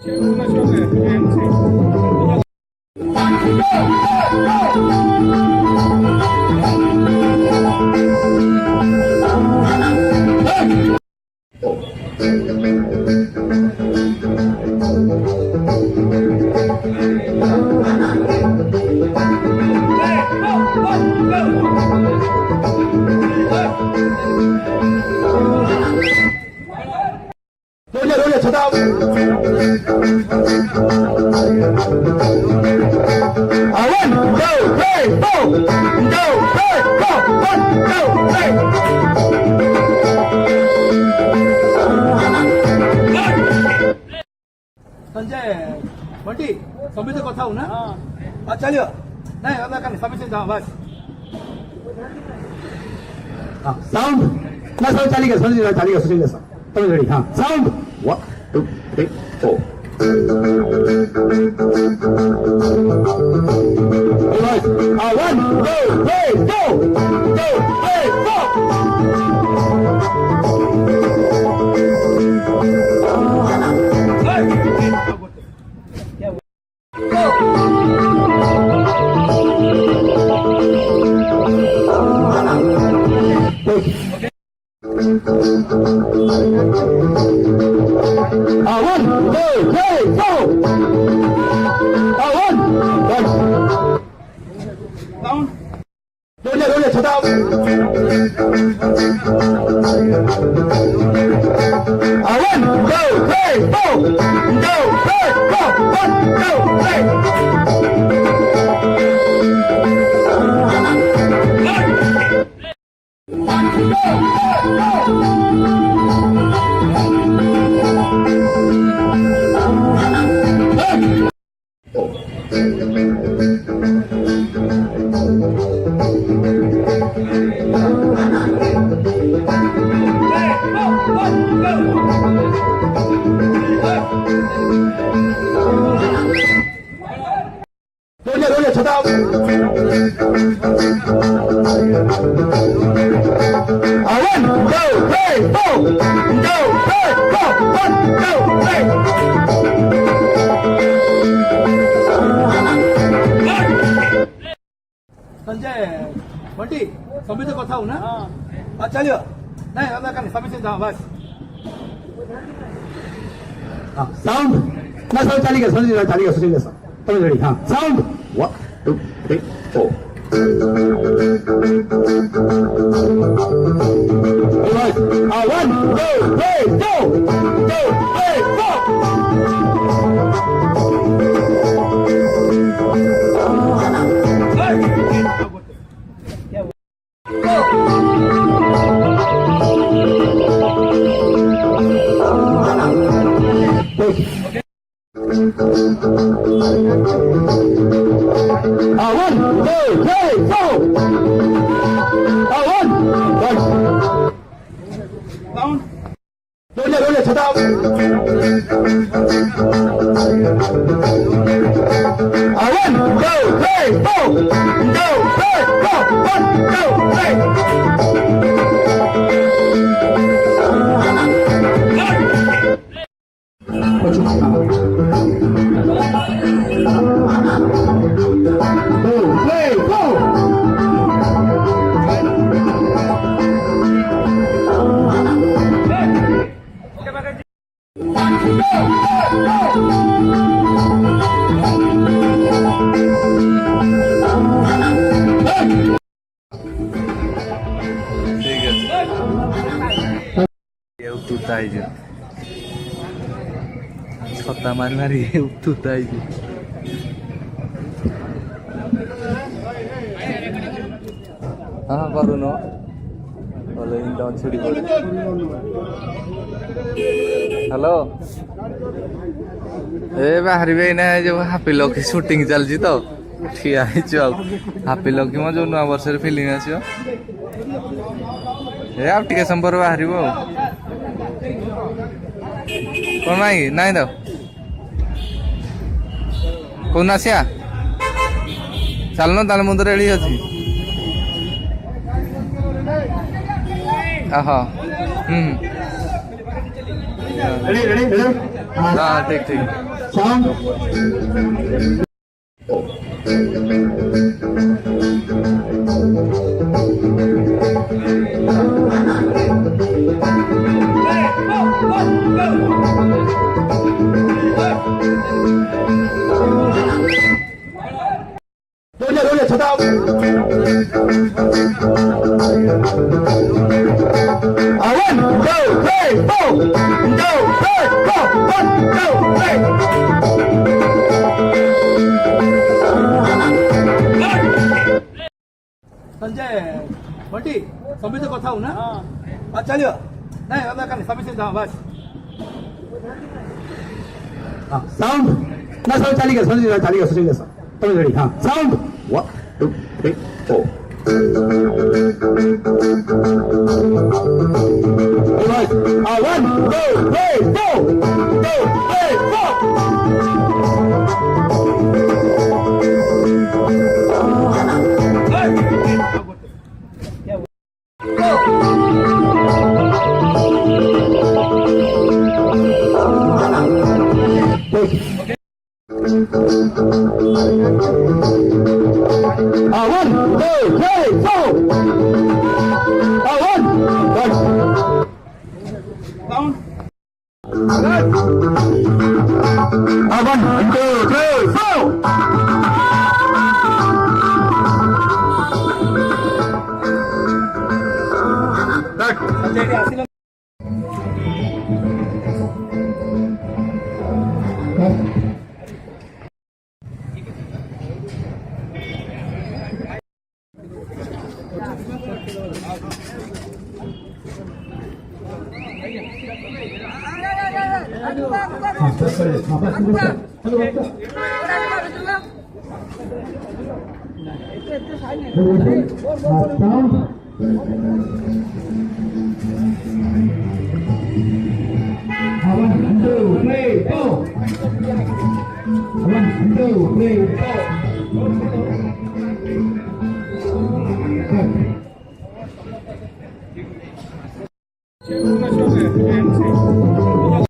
संजय बंटी सभी तो कथा हूँ ना चलियो नहीं सभी से जाओ बस साउंड ना सब चालीगा समझिए चालीगा सुनिए सब तब रेडी हाँ साउंड 1 2 3 4 1 2 3 go 2 संजय बंटी सभी तो कथा हूँ ना चलियो नहीं सभी से जाओ बस साउंड ना सब चालीगा समझिए चालीगा सुनिए सब तब रेडी हाँ साउंड 1 2 3 4 1 2 3 go 2 छत्ता मारी मारी उठुता हाँ करूँ छुड़ी पड़े हेलो ए बाहर ना जो हापी लकी सुटिंग चलती तो ठिया हापी लकी मो जो नुआ वर्ष फिल्म आसो ए आप टे संपर बाहर कौन माई नाई तो कौन आसिया चलना ताल मुझे रेडी अच्छी रेडी रेडी हाँ ठीक ठीक साउंड रोलिए छोटा One, two, three, four. 1, 2, 3, 4. 1, 2, 3. Sanjay Bunty Sameer कथा हो ना हाँ चलियो नहीं अब का समीर से जाओ बस साउंड ना सब चाली गया सुन ले सब तुम रेडी हाँ साउंड 1 2 3 4 1 2 3 4 2 3 4 1 2 3 4 1 साउंड 1 2 3 4 संजय आसिल One, two, three, four.